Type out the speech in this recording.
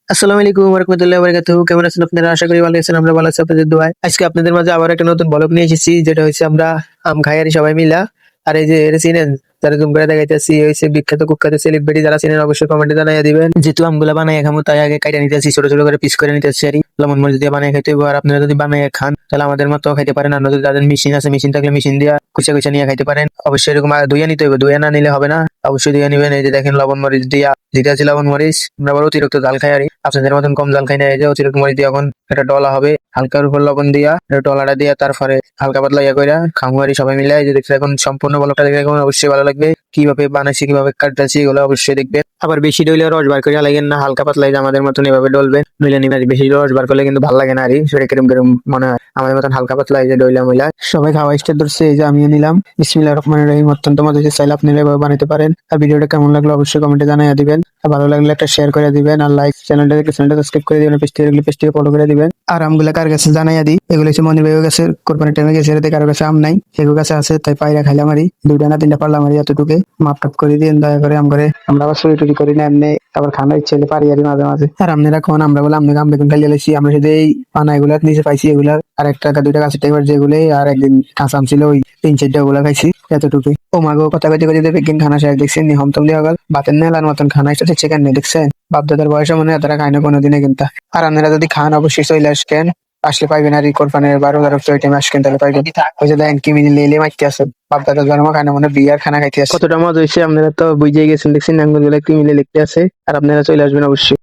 আসসালামু আলাইকুম ওয়া রাহমাতুল্লাহি ওয়া বারাকাতুহু। কেমন আছেন আপনারা? আশা করি ভালো আছেন। আমরা ভালো আছি আপনাদের দোয়ায়। আজকে আপনাদের মাঝে আবার একটা নতুন ব্লগ নিয়ে এসেছি, যেটা হচ্ছে আমরা আম খাই আরি সবাই মিলা। আর এই যে এরা চিনেন, যারা জুম করে দেখাইতেছি হচ্ছে বিখ্যাত কুখ্যাত সেলিব্রিটি, যারা চিনেন অবশ্যই কমেন্টে জানাইয়া দিবেন। যেহেতু আমগুলা বানাই খামু তাই আগে কাইটা নিতেছি, ছোট ছোট করে পিস করে নিতেছি আর লবণ মরিচ দিয়ে বানাই খাইতে হইব। আর আপনারা যদি বানাই খান তাহলে আমাদের মতো খাইতে পারেন, আর যদি তাদের মেশিন আছে, মেশিন থাকলে মেশিন দিয়া কুচা কুচা নিয়ে খাইতে পারেন। অবশ্যই এরকম ধুইয়া নিতে হইব, ধুইয়া না নিলে হবে না। অবশ্যই ধুইয়া নিবেন। এই যে দেখেন লবণ মরিচ দিয়া দিতে আছে লবণ মরিচ। আমরা আবার অতিরিক্ত জাল খাই আরি, আপনাদের মতন কম জাল খাই না। এই যে অতিরিক্ত মরিচ দিয়ে এখন একটা ডলা হবে, হালকার উপর লবণ দিয়া ডলাটা দিয়া তারপরে হালকা পাতলা ইয়া কইরা খামু আরি সবাই মিলে। এই যে দেখতে এখন সম্পূর্ণ ব্লগটা দেখে এখন অবশ্যই ভালো লাগবে। কিভাবে বানাইছি, কিভাবে কাটতেছি, এগুলো অবশ্যই দেখবেন। আবার বেশি ডইলে রস বার করে লাগেন না, হালকা পাতলা এই যে আমাদের মতন এভাবে ডলবেন, নইলে নিবেন। বেশি রস বার করলে কিন্তু ভালো লাগে না আরি, সেটা কিরম কিরম মনে হয়। আমাদের মতন হালকা পাতলা এই যে ডইলা মইলা সবাই খাওয়া স্টার্ট ধরছে। এই যে আমিও নিলাম। বিসমিল্লাহির রহমানির রহিম। অত্যন্ত মজা হয়েছে, চাইলে আপনারা এভাবে বানাতে পারেন। আর ভিডিওটা কেমন লাগলো অবশ্যই কমেন্টে জানাইয়া দিবেন। আর ভালো লাগলে একটা শেয়ার করে দিবেন, আর লাইক, চ্যানেলটা সাবস্ক্রাইব করে দিবেন, পেজটি ফলো করে দিবেন। আর আমগুলা কার কাছে জানাইয়া দিই, এগুলো হচ্ছে মনির ভাইয়ের কাছে কোরবানির টাইমে গেছে, এটাতে কারো কাছে আম নাই, এগুলো কাছে আছে, তাই পায়রা খাইলাম আরি। দুইটা না তিনটা পারলাম আরি, এতটুকু মাপ টাপ করে দিন দয়া করে। আম করে আমরা আবার চুরি টুরি করি না এমনি, আবার খানা ইচ্ছে হলে পারি আরি মাঝে মাঝে। আর আপনারা কোন আমরা বলে আপনি আম বেগুন খাইলে লাইছি, আমরা শুধু এই পানা এগুলা নিচে পাইছি, এগুলা আর 1 টাকা 2 টাকা কাছে টাইবার যেগুলো। আর একদিন কাঁচা আম ছিল, ওই 3-4টা ওগুলা খাইছি, এতটুকু। ও মাগো, কথা কইতে কইতে বেগিন খানা শেষ। দেখছেন নি হমতম দিয়া গেল, বাতের নেলার মতন খানা এসে দেখছে কেন দেখছেন? বাপ দাদার বয়সে মনে হয় তারা খায় না কোনোদিনে কিন্তু। আর আপনারা যদি খান অবশ্যই চলে আসবেন, আসলে পাইবেন। আর কোরবানের 12 টাইমে আসবেন তাহলে পাইবেন। ওই যে দেখেন কি মিনি লেলে মাইতে আছে, বাপ দাদা জন্ম খায় না, মনে হয় বিয়ার খানা খাইতে আছে। কতটা মজা হয়েছে আপনারা তো বুঝেই গেছেন। দেখছেন আঙ্গুল গুলো কি মিলে লিখতে আছে। আর আপনারা চলে আসবেন অবশ্যই।